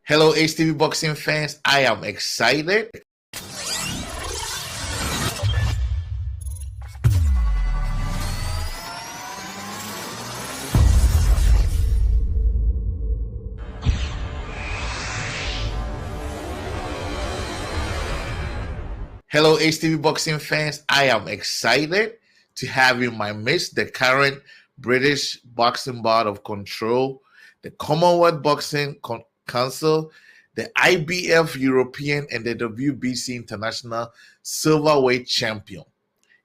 Hello, HTV boxing fans. I am excited. Hello, HTV boxing fans. I am excited to have in my midst the current British Boxing Board of Control, the Commonwealth Boxing Council, the IBF European, and the WBC International Silverweight champion.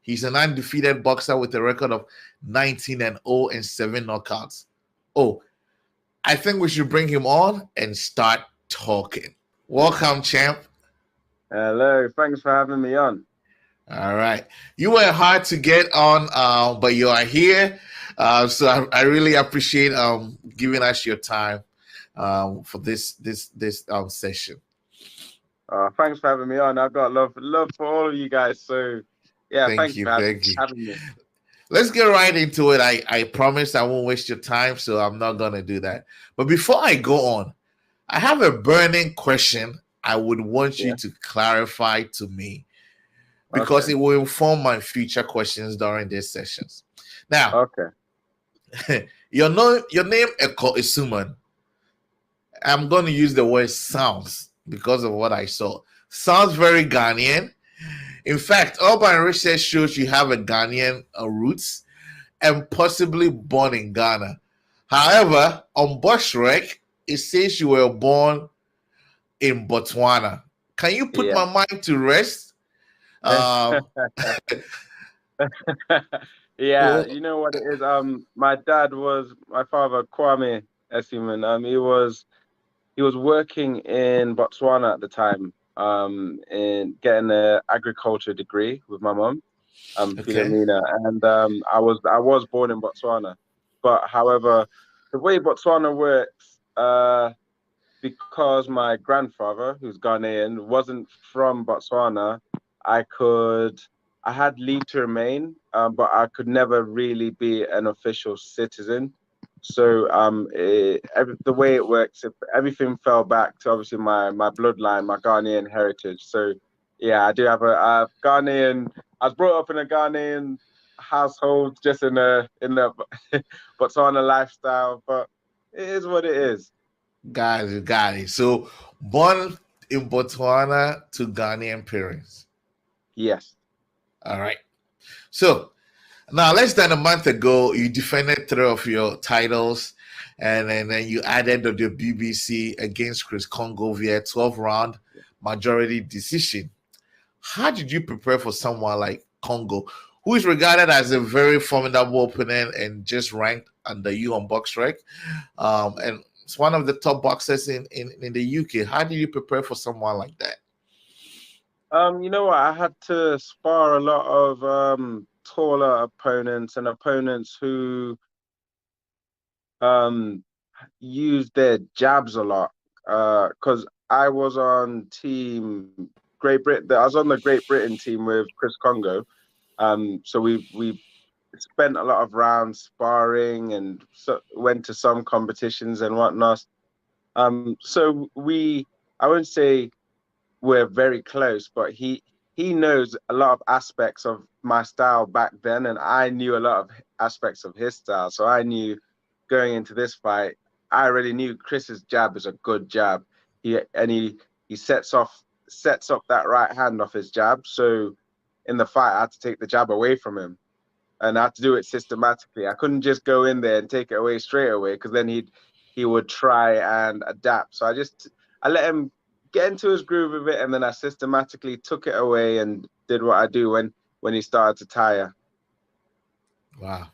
He's an undefeated boxer with a record of 19-0 and 7 knockouts. Oh, I think we should bring him on and start talking. Welcome, champ. Hello, thanks for having me on. All right. You were hard to get on, but you are here. So I really appreciate giving us your time for this session. Thanks for having me on. I've got love for all of you guys. So yeah, thank you for having me. Let's get right into it. I promise I won't waste your time, so I'm not gonna do that. But before I go on, I have a burning question I would want you to clarify to me, because it will inform my future questions during these sessions. Now, your name Ekow Essuman. I'm going to use the word sounds because of what I saw. Sounds very Ghanaian. In fact, all my research shows you have a Ghanaian roots and possibly born in Ghana. However, on BoxRec, it says you were born in Botswana. Can you put my mind to rest? Yeah, you know what it is. My father, Ekow Essuman. He was working in Botswana at the time, and getting an agriculture degree with my mom, Philomena. And I was born in Botswana, but however, the way Botswana works, because my grandfather, who's Ghanaian, wasn't from Botswana, I had leave to remain, but I could never really be an official citizen. So the way it works, if everything fell back to obviously my bloodline, my Ghanaian heritage. So yeah, I do have a Ghanaian. I was brought up in a Ghanaian household, just in the Botswana lifestyle, but it is what it is. Got it. So born in Botswana to Ghanaian parents. Yes. All right. So now, less than a month ago, you defended 3 of your titles, and then you added the BBC against Chris Kongo via 12-round majority decision. How did you prepare for someone like Kongo, who is regarded as a very formidable opponent and just ranked under you on BoxRec? And it's one of the top boxers in the UK. How did you prepare for someone like that? You know what? I had to spar a lot of taller opponents and opponents who use their jabs a lot, because I was on team Great Britain. I was on the Great Britain team with Chris Kongo, so we spent a lot of rounds sparring and went to some competitions and whatnot. So I wouldn't say we're very close, but he knows a lot of aspects of my style back then, and I knew a lot of aspects of his style. So I knew going into this fight, I already knew Chris's jab is a good jab. He sets up that right hand off his jab. So in the fight, I had to take the jab away from him, and I had to do it systematically. I couldn't just go in there and take it away straight away, because then he would try and adapt. So I let him get into his groove with it, and then I systematically took it away and did what I do when he started to tire. Wow.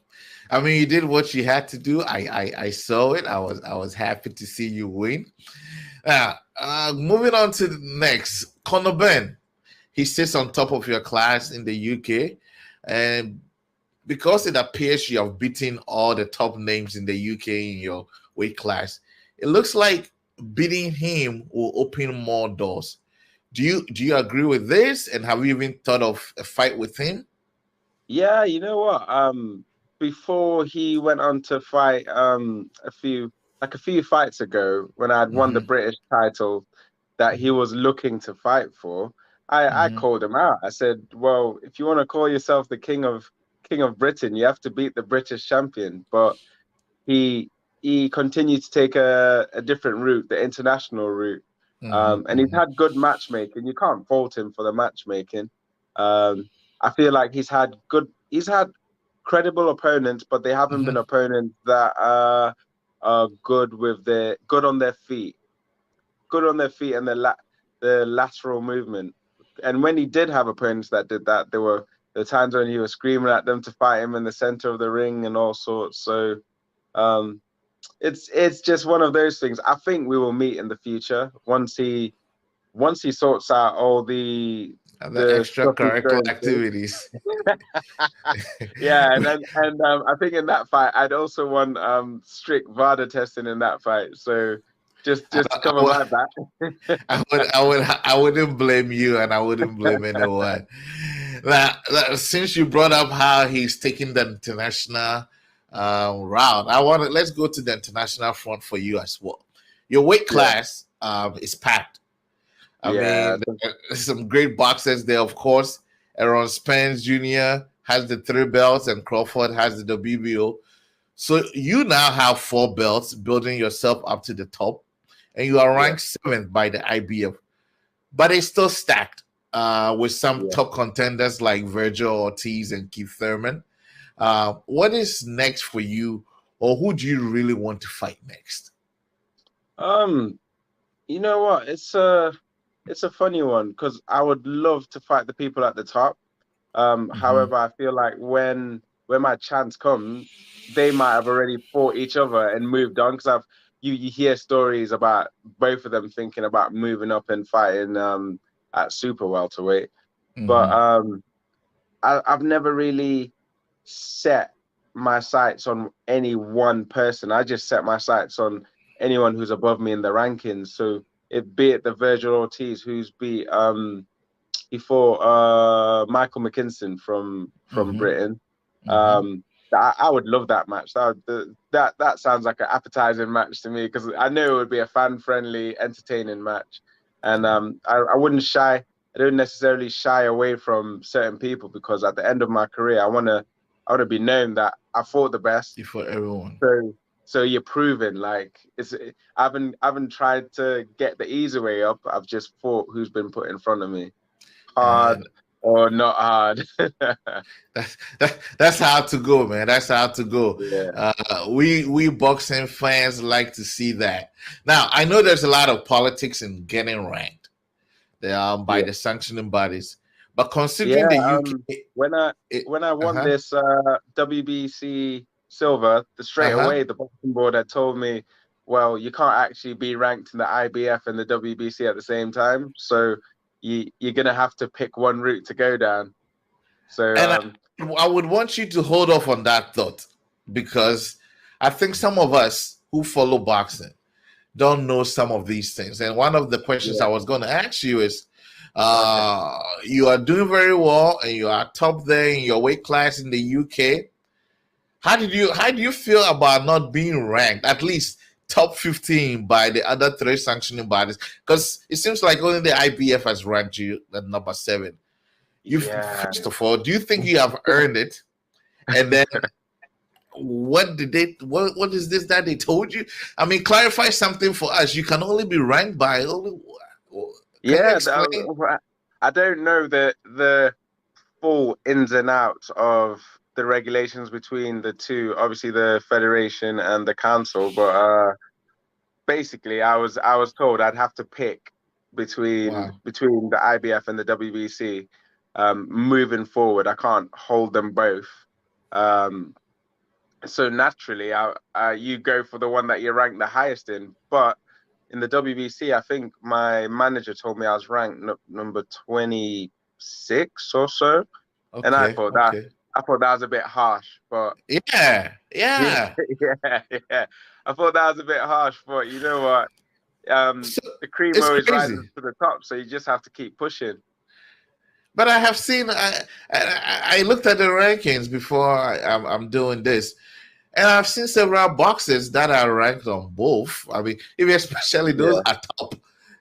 I mean, you did what you had to do. I saw it. I was happy to see you win. Now, moving on to the next, Conor Ben. He sits on top of your class in the UK, and because it appears you have beaten all the top names in the UK in your weight class, it looks like beating him will open more doors. Do you agree with this? And have you even thought of a fight with him? Yeah, you know what? Before he went on to fight a few like a few fights ago when I had won the British title that he was looking to fight for, I called him out. I said, well, if you want to call yourself the King of Britain, you have to beat the British champion. But he continued to take a different route, the international route. And he's had good matchmaking. You can't fault him for the matchmaking. I feel like he's had credible opponents, but they haven't been opponents that are good on their feet, and the lateral movement. And when he did have opponents that did that, there were the times when he was screaming at them to fight him in the center of the ring and all sorts. So it's just one of those things. I think we will meet in the future once he sorts out all the extracurricular activities. Yeah, and I think in that fight I'd also want strict VADA testing in that fight. So just to cover my back. I wouldn't blame you, and I wouldn't blame anyone. Now, since you brought up how he's taking the international route, let's go to the international front for you as well. Your weight class is packed. I mean, there's some great boxers there, of course. Aaron Spence Jr. has the 3 belts, and Crawford has the WBO. So you now have 4 belts, building yourself up to the top, and you are ranked 7th by the IBF. But it's still stacked with some top contenders like Virgil Ortiz and Keith Thurman. What is next for you, or who do you really want to fight next? You know what? It's a funny one because I would love to fight the people at the top. However, I feel like when my chance comes, they might have already fought each other and moved on. Because you hear stories about both of them thinking about moving up and fighting at super welterweight. But I've never really set my sights on any one person. I just set my sights on anyone who's above me in the rankings. So be it the Virgil Ortiz, who's beat he fought Michael McKinson from Britain. I would love that match. That sounds like an appetizing match to me, because I know it would be a fan-friendly, entertaining match. And I wouldn't I don't necessarily shy away from certain people, because at the end of my career, I want to be known that I fought the best. For everyone. So you're proving, like, I haven't tried to get the easy way up. I've just fought who's been put in front of me, hard or not hard. That's how to go, man. That's how to go. Yeah. We boxing fans like to see that. Now, I know there's a lot of politics in getting ranked by the sanctioning bodies, but considering the UK, when I won this WBC Silver, straight away the boxing board had told me, well, you can't actually be ranked in the IBF and the WBC at the same time, so you're gonna have to pick one route to go down. So I would want you to hold off on that thought, because I think some of us who follow boxing don't know some of these things. And one of the questions I was going to ask you is, you are doing very well and you are top there in your weight class in the UK. How do you feel about not being ranked at least top 15 by the other 3 sanctioning bodies? Because it seems like only the IBF has ranked you at number 7. First of all, do you think you have earned it? And then what is this that they told you? I mean, clarify something for us. You can only be ranked by only. I don't know the full ins and outs of the regulations between the two, obviously the federation and the council, but basically I was told I'd have to pick between the IBF and the WBC moving forward. I can't hold them both, so naturally you go for the one that you're ranked the highest in. But in the WBC, I think my manager told me I was ranked number 26 or so, and I thought that was a bit harsh. But yeah. I thought that was a bit harsh, but you know what? The cream always rises to the top, so you just have to keep pushing. But I have seen, I looked at the rankings before I'm doing this. And I've seen several boxers that are ranked on both. I mean, if especially those Yeah, at top,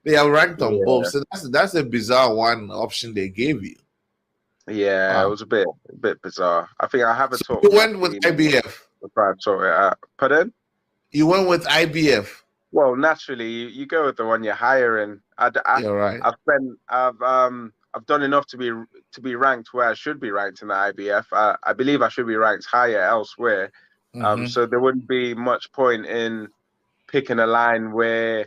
they are ranked on both. yeah, So that's a bizarre one option they gave you. yeah. It Wow. was a bit bizarre. I think I have a So talk you with my went with team and IBF. we'll try to sort it out. Pardon? You went with IBF. Well, naturally, you go with the one you're hiring. You're right. I've done enough to be ranked where I should be ranked in the IBF. I believe I should be ranked higher elsewhere. Mm-hmm. So there wouldn't be much point in picking a line where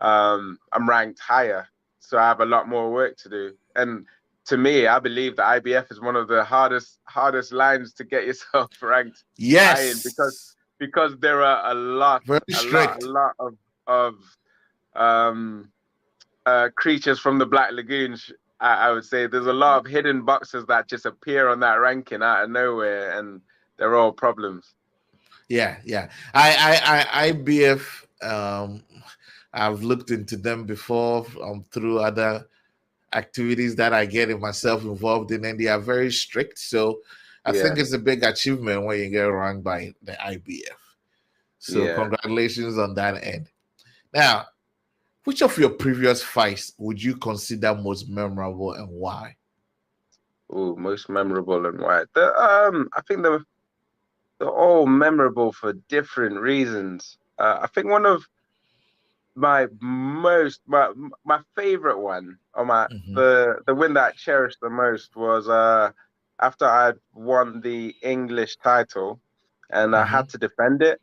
I'm ranked higher. So I have a lot more work to do. And to me, I believe the IBF is one of the hardest lines to get yourself ranked high in Yes. because there are a lot, Very a lot, a strict. lot of um, creatures from the Black Lagoons. I would say there's a lot of hidden boxers that just appear on that ranking out of nowhere, and they're all problems. Yeah, yeah. IBF. I've looked into them before through other activities that I get myself involved in, and they are very strict. So I Yeah, think it's a big achievement when you get ranked by the IBF. So yeah. congratulations on that end. Now, which of your previous fights would you consider most memorable and why? Oh, most memorable and why? I think they're all memorable for different reasons. I think one of my favorite one, or Mm-hmm, the win that I cherished the most was after I'd won the English title and I mm-hmm, had to defend it.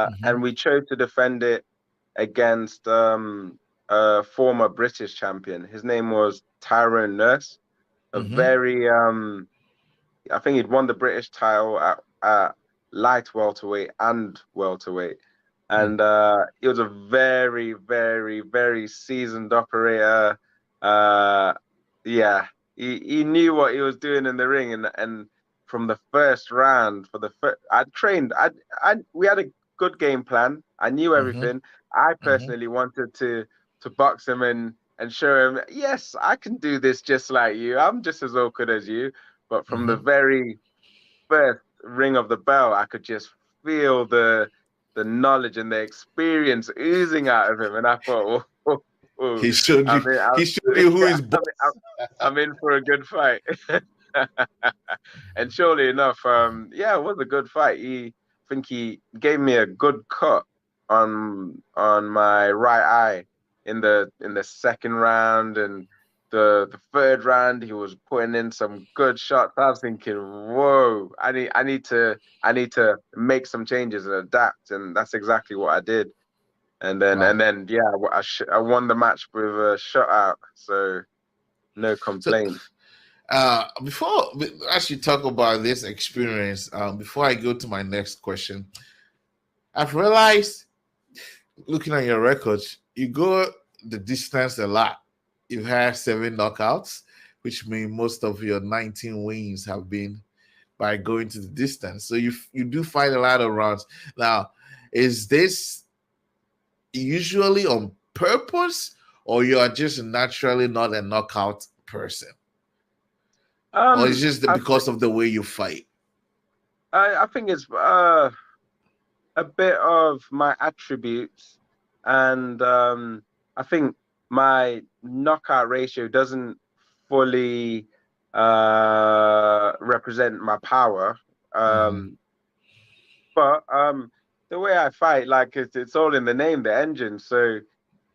mm-hmm, And we chose to defend it against a former British champion. His name was Tyrone Nurse, a mm-hmm, very I think he'd won the British title at light welterweight and welterweight. And he was a very, very, very seasoned operator. Uh, yeah, he knew what he was doing in the ring, and from the first round, I'd trained. We had a good game plan. I knew mm-hmm, everything. I mm-hmm, personally wanted to box him and show him, yes, I can do this just like you. I'm just as awkward as you. But from the mm-hmm. very first ring of the bell, I could just feel the knowledge and the experience oozing out of him, and I thought, oh, oh, He showed I'm you. in, He showed you who is boss. I'm in for a good fight. And surely enough, yeah, it was a good fight. I think he gave me a good cut on my right eye in the second round, and the third round he was putting in some good shots. I was thinking, whoa, I need to make some changes and adapt, and that's exactly what I did. Wow. And then yeah, I won the match with a shutout, so no So complaint. before as you talk about this experience, before I go to my next question, I've realized looking at your records, you go the distance a lot. You've had 7 knockouts, which means most of your 19 wins have been by going to the distance. So you do fight a lot of rounds. Now, is this usually on purpose, or you are just naturally not a knockout person, or it's Um, just I because of the way you fight? I think it's a bit of my attributes, and I think my knockout ratio doesn't fully represent my power. Mm-hmm. But the way I fight, like it's all in the name, the engine. So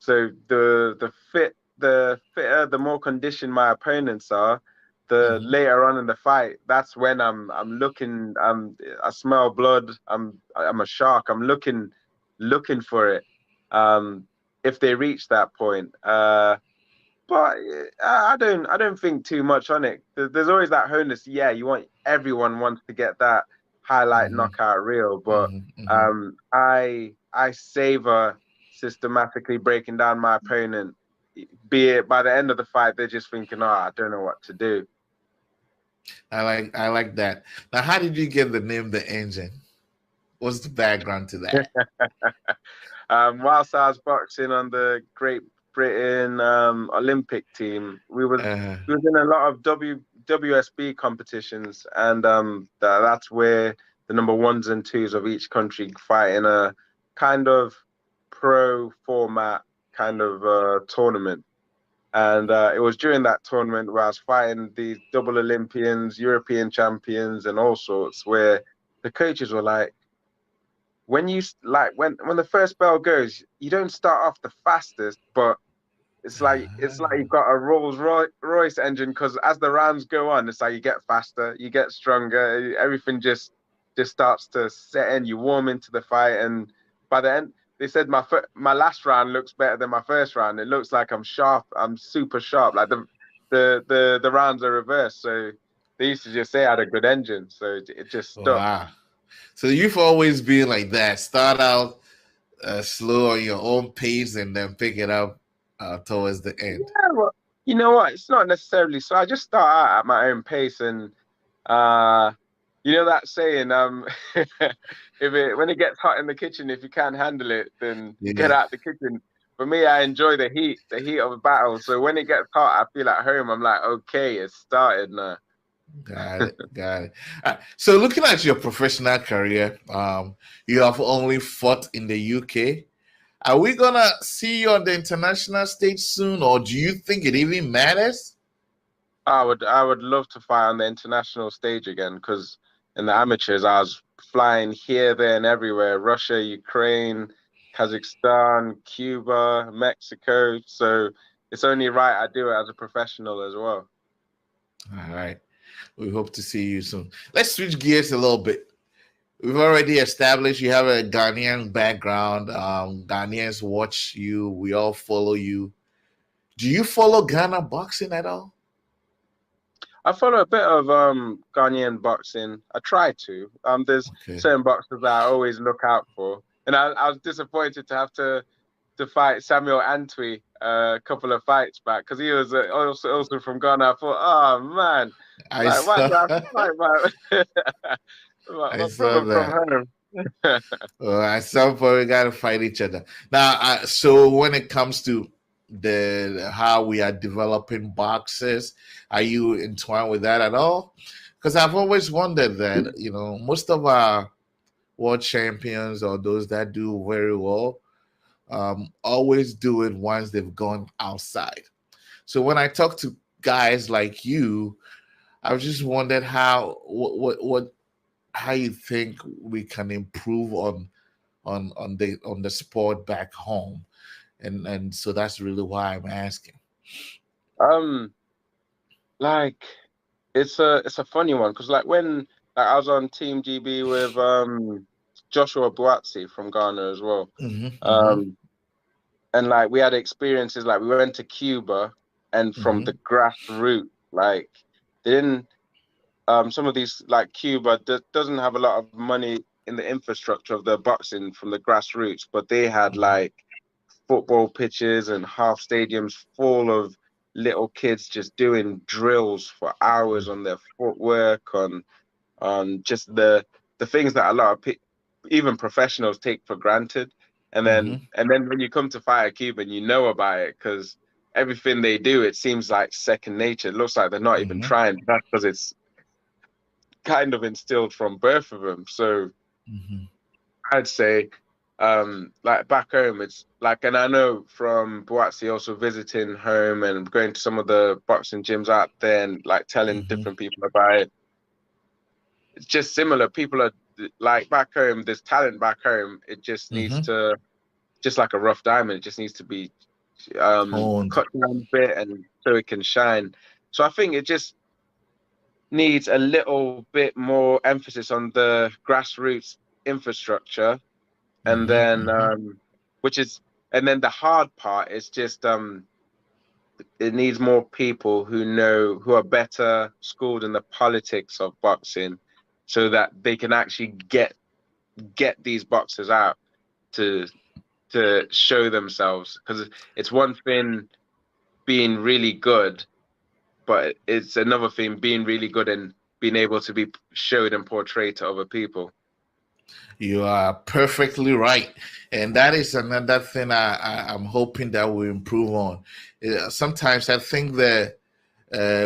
the fitter, the more conditioned my opponents are, the Mm-hmm. later on in the fight, that's when I'm looking. I smell blood. I'm a shark. I'm looking for it. Um, if they reach that point. But I don't think too much on it. There's always that onus. Yeah, everyone wants to get that highlight Mm-hmm. knockout reel, but Mm-hmm. Mm-hmm. I savor systematically breaking down my opponent. Be it by the end of the fight, they're just thinking, "Oh, I don't know what to do." I like that. Now, how did you get the name The Engine? What's the background to that? Whilst I was boxing on the Great Britain Olympic team, Uh, we was in a lot of WSB competitions, and that's where the number ones and twos of each country fight in a kind of pro format kind of tournament. And it was during that tournament where I was fighting these double Olympians, European champions, and all sorts, where the coaches were like, when the first bell goes, you don't start off the fastest, but it's like you've got a Rolls Royce engine, because as the rounds go on, it's like you get faster, you get stronger, everything just starts to set in. You warm into the fight, and by the end, they said my last round looks better than my first round. It looks like I'm sharp. I'm super sharp. Like the rounds are reversed. So they used to just say I had a good engine. So it just stuck. Wow. So you've always been like that. Start out slow on your own pace and then pick it up towards the end. Yeah, well, you know what? It's not necessarily. So I just start out at my own pace, and you know that saying, when it gets hot in the kitchen, if you can't handle it, then get out the kitchen. For me, I enjoy the heat of a battle. So when it gets hot, I feel at home. I'm like, okay, it's started now. Got it. So looking at your professional career, you have only fought in the UK. Are we gonna see you on the international stage soon, or do you think it even matters? I would love to fight on the international stage again, because in the amateurs I was flying here, there, and everywhere: Russia, Ukraine, Kazakhstan, Cuba, Mexico. So it's only right I do it as a professional as well. All right. We hope to see you soon. Let's switch gears a little bit. We've already established you have a Ghanaian background. Ghanaians watch you. We all follow you. Do you follow Ghana boxing at all? I follow a bit of Ghanaian boxing. I try to. There's certain boxers that I always look out for. And I was disappointed to have to fight Samuel Antwi a couple of fights back, because he was also from Ghana. I thought, oh man, why do I have to fight my brother from home? Well, at some point we gotta fight each other. Now, so when it comes to how we are developing boxers, are you entwined with that at all? Because I've always wondered that, most of our world champions or those that do very well always do it once they've gone outside. So when I talk to guys like you, I was just wondered how you think we can improve on the sport back home, and so that's really why I'm asking. Like it's a funny one, because when I was on Team GB with Joshua Buatsi from Ghana as well. And we had experiences, we went to Cuba, and from the grassroots, they didn't some of these, Cuba doesn't have a lot of money in the infrastructure of the boxing from the grassroots, but they had football pitches and half stadiums full of little kids just doing drills for hours on their footwork, on just the things that a lot of even professionals take for granted. And then when you come to fight a Cuban, you know about it, because everything they do, it seems like second nature. It looks like they're not even trying. That's because it's kind of instilled from birth of them. So I'd say, back home, it's and I know from Boatsi also visiting home and going to some of the boxing gyms out there and telling different people about it. It's just similar. People are back home, there's talent back home. It just needs to, just like a rough diamond, it just needs to be cut down a bit, and so it can shine. So I think it just needs a little bit more emphasis on the grassroots infrastructure, and then the hard part is just it needs more people who are better schooled in the politics of boxing, so that they can actually get these boxers out to show themselves. Because it's one thing being really good, but it's another thing being really good and being able to be showed and portrayed to other people. You are perfectly right, and that is another thing I'm hoping that we improve on. Sometimes I think that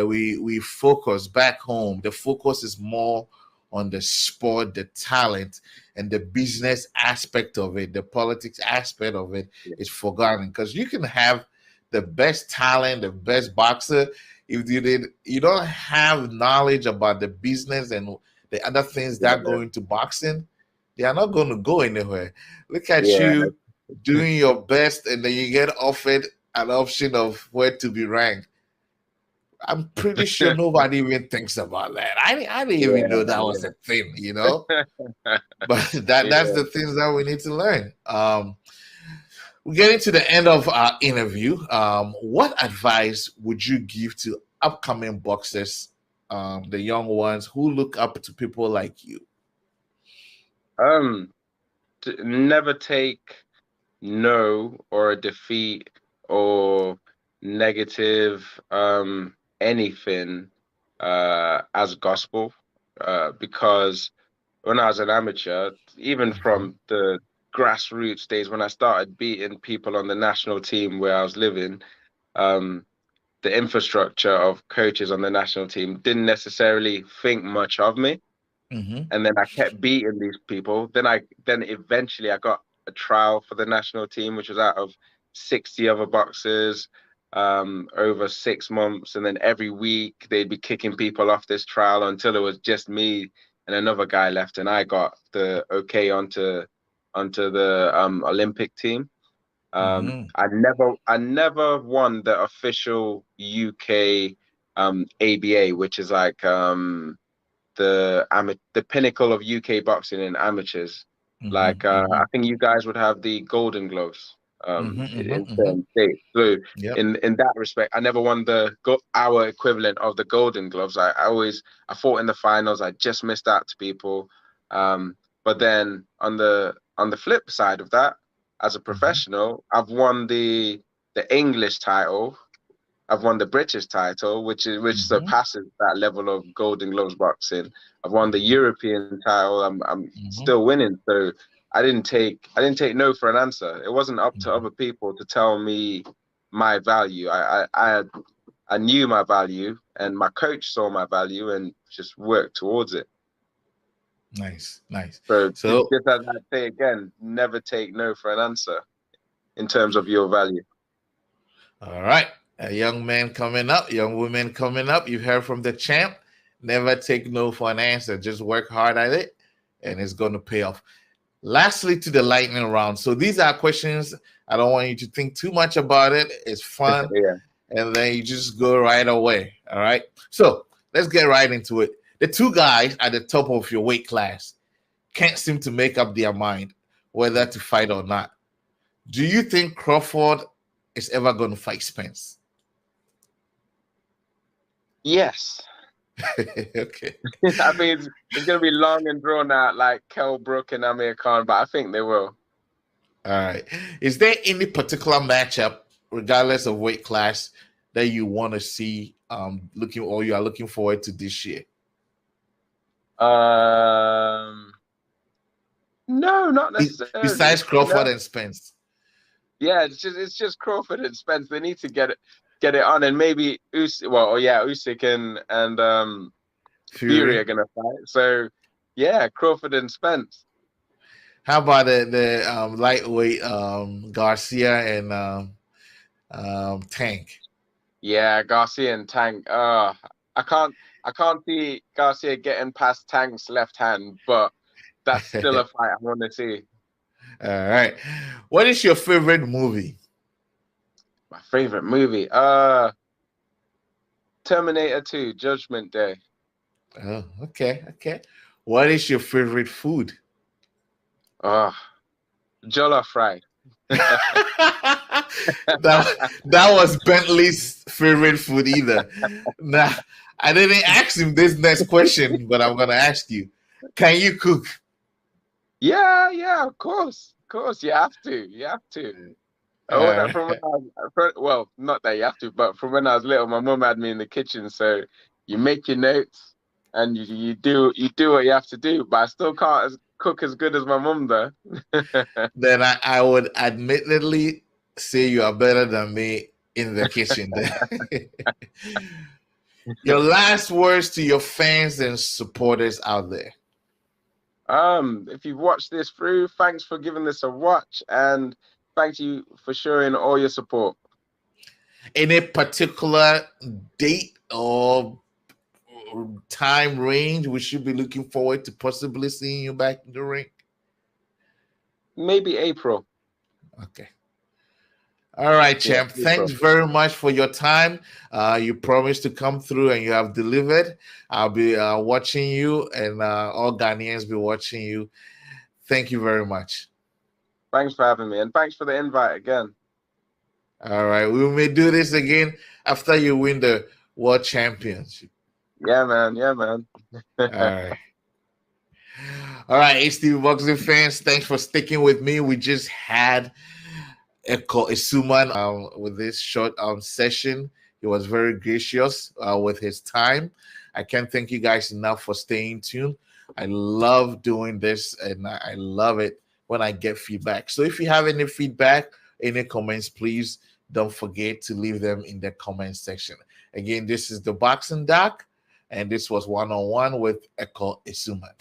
we focus back home. The focus is more on the sport, the talent, and the business aspect of it, the politics aspect of it is forgotten. Because you can have the best talent, the best boxer, if you don't have knowledge about the business and the other things that go into boxing, they are not going to go anywhere. Look at you doing your best, and then you get offered an option of where to be ranked. I'm pretty sure nobody even thinks about that. I didn't even know that was a thing, you know. But that's the things that we need to learn. We're getting to the end of our interview. What advice would you give to upcoming boxers, the young ones who look up to people like you? To never take no or a defeat or negative anything as gospel, because when I was an amateur, even from the grassroots days when I started beating people on the national team where I was living, the infrastructure of coaches on the national team didn't necessarily think much of me. And then I kept beating these people. Then eventually I got a trial for the national team, which was out of 60 other boxers over 6 months. And then every week they'd be kicking people off this trial until it was just me and another guy left, and I got the okay onto the Olympic team. I never won the official UK ABA, which is like the pinnacle of UK boxing in amateurs. I think you guys would have the Golden Gloves in certain states. So in that respect, I never won our equivalent of the Golden Gloves. I fought in the finals. I just missed out to people. But then on the flip side of that, as a professional, I've won the English title. I've won the British title, which surpasses that level of Golden Gloves boxing. I've won the European title. I'm still winning. So I didn't take no for an answer. It wasn't up to other people to tell me my value. I knew my value, and my coach saw my value and just worked towards it. Nice. So just as I say again, never take no for an answer in terms of your value. All right. A young man coming up, young women coming up. You've heard from the champ. Never take no for an answer. Just work hard at it, and it's going to pay off. Lastly, to the lightning round. So these are questions. I don't want you to think too much about it. It's fun. And then you just go right away. All right. So let's get right into it. The two guys at the top of your weight class can't seem to make up their mind whether to fight or not. Do you think Crawford is ever going to fight Spence? Yes. Okay. I mean, it's going to be long and drawn out like Kell Brook and Amir Khan, but I think they will. All right. Is there any particular matchup, regardless of weight class, that you want to see you are looking forward to this year? No, not necessarily. Besides Crawford and Spence. Yeah, it's just Crawford and Spence. They need to get it on, and maybe Usyk and Fury are gonna fight. So yeah, Crawford and Spence. How about the lightweight Garcia and Tank? Yeah, Garcia and Tank. I can't see Garcia getting past Tank's left hand, but that's still a fight I want to see. All right. What is your favorite movie? My favorite movie? Terminator 2, Judgment Day. Oh, okay. What is your favorite food? Jollof fry. that was Bentley's favorite food either. Now, I didn't ask him this next question, but I'm gonna ask you: can you cook? Yeah, of course. You have to. Well, not that you have to, but from when I was little, my mum had me in the kitchen. So you make your notes and you do what you have to do. But I still can't cook as good as my mum, though. Then I would admittedly say you are better than me in the kitchen. Your last words to your fans and supporters out there. If you've watched this through, thanks for giving this a watch, and thank you for showing all your support. Any particular date or time range we should be looking forward to possibly seeing you back in the ring? Maybe April. Okay. All right, champ. Yeah, Thanks very much for your time. You promised to come through and you have delivered. I'll be watching you, and all Ghanaians be watching you. Thank you very much. Thanks for having me, and thanks for the invite again. All right. We may do this again after you win the World Championship. Yeah, man. Yeah, man. All right. All right, HTV Boxing fans, thanks for sticking with me. We just had Ekow Essuman with this short session. He was very gracious with his time. I can't thank you guys enough for staying tuned. I love doing this, and I love it when I get feedback. So if you have any feedback, any comments, please don't forget to leave them in the comment section. Again, this is the Boxing Doc, and this was one-on-one with Ekow Essuman.